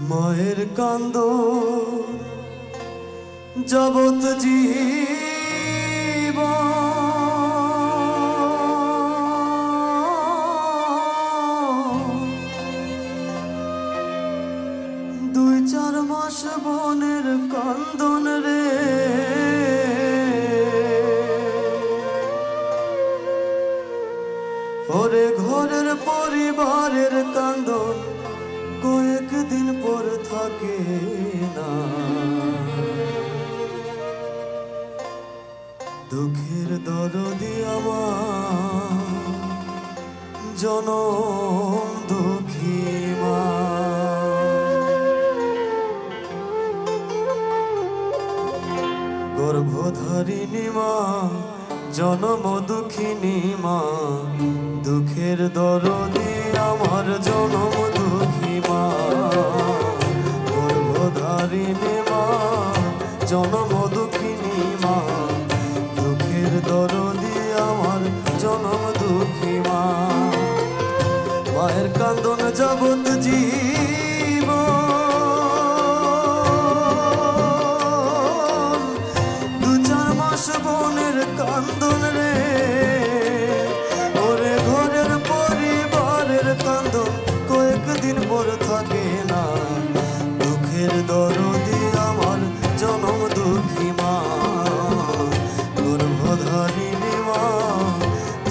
মায়ের কান্দ জগৎ জীব দুই চার মাস বনের কান্দন রে ওরে ঘরের পরিবারের কান্দন কয়েকদিন পর থাকে না দুঃখের দরদি আমার জনম দুঃখী মা গর্ভধারিণী মা জনম দুঃখিনী মা দুঃখের দরদি আমার জনম দুঃখী মা গর্ভধারিণী মা জনম দুঃখিনী মা দুঃখের দরদি আমার জনম দুঃখী মা মায়ের কান্দন জগৎ জীব দু চার মাস বনের কান্দন রে ওরে ঘরের পরিবারের কান্দন কয়েকদিন পর থাকে না দুঃখের দরদি আমার জনম দুঃখী মা গর্ভধারিণী মা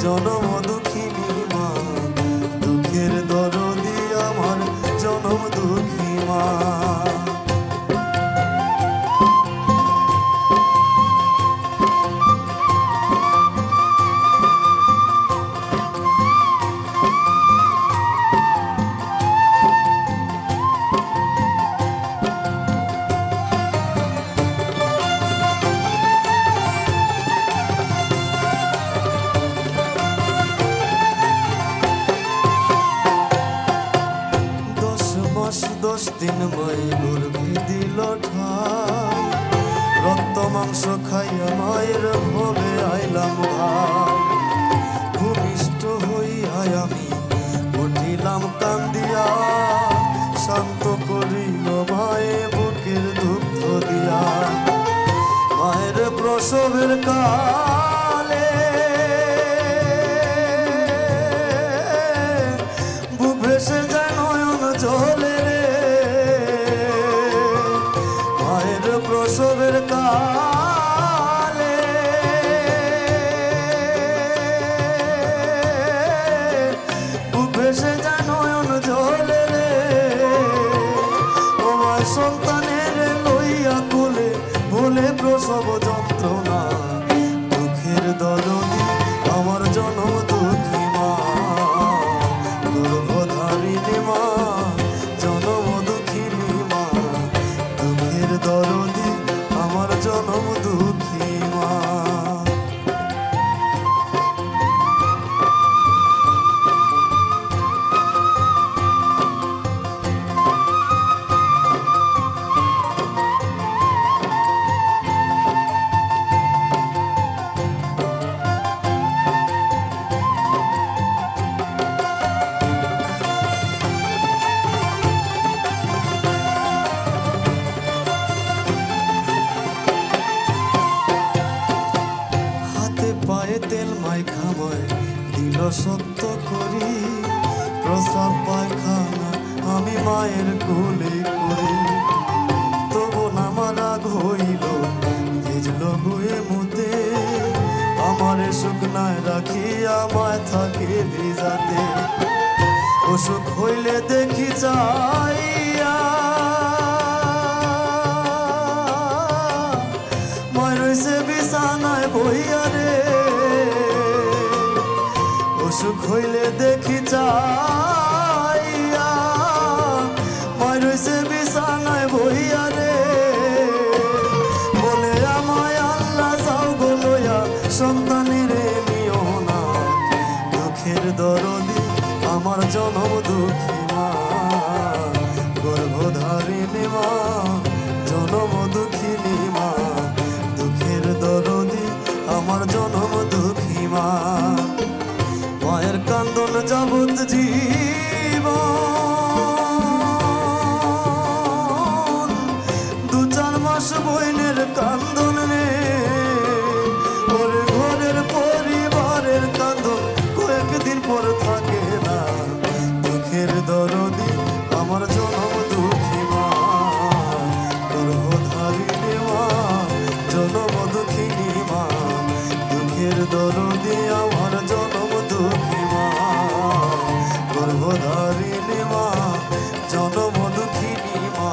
জনম দুঃখিনী মা দুঃখের দরদি আমার জনম দুঃখী মা দশ দিন মাই গর্ভে দিল ঠাই রক্ত মাংস খাইয়া মায়ের ভবে আইলাম ভাই ভূমিষ্ঠ হইয়াই আমি উঠিলাম কান্দিয়া শান্ত করিল মায়ে বুকের দুগ্ধ দিয়া মায়ের প্রসবের কালে বুক ভেসে যায় নয়ন জলে প্রসবের কালে বুক ভেসে যায় নয়ন জলে রে তোমার সন্তানের লইয়া কোলে ভুলে প্রসব যন্ত্রণা দুঃখের দরদি আমার জনম দুঃখী মা গর্ভধারিণী মা জনম দুঃখিনী মা দুঃখের দরদি আমার জনম দুঃখী মা পায়ে তেল মাইখা মায় দিল সত্য করি প্রস্রাব পায়খানা আমি মায়ের কোলে করি তবু আমার রাগ হইল ভিজল গুয়ে মুতে আমারে শুকনায় রাখি আমায় থাকে ভিজাতে অসুখ হইলে দেখি চাইয়া মায় রইছে বিছানায় বইয়া রে অসুখ হইলে দেখি চাইয়া মায় রইছে বিছানায় বইয়া রে বলে আমায় আল্লাহ যাও গো লইয়া সন্তানের নিও না দুঃখের দরদি আমার জনম দুঃখী মা গর্ভধারিণী মা জনম দুঃখিনী মা দুঃখের দরদি আমার জনম দুঃখী মা মায়ের কান্দন জগৎ জীব দরদি আমার জনম দুঃখী মা, গর্ভধারিণী মা, জনম দুঃখিনী মা,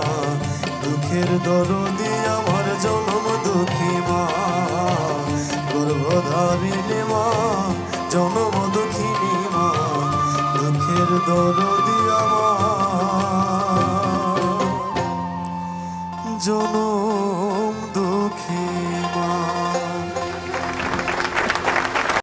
দুঃখের দরদি আমার জনম দুঃখী মা, গর্ভধারিণী মা, জনম দুঃখিনী মা, দুঃখের দরদি আমার জনম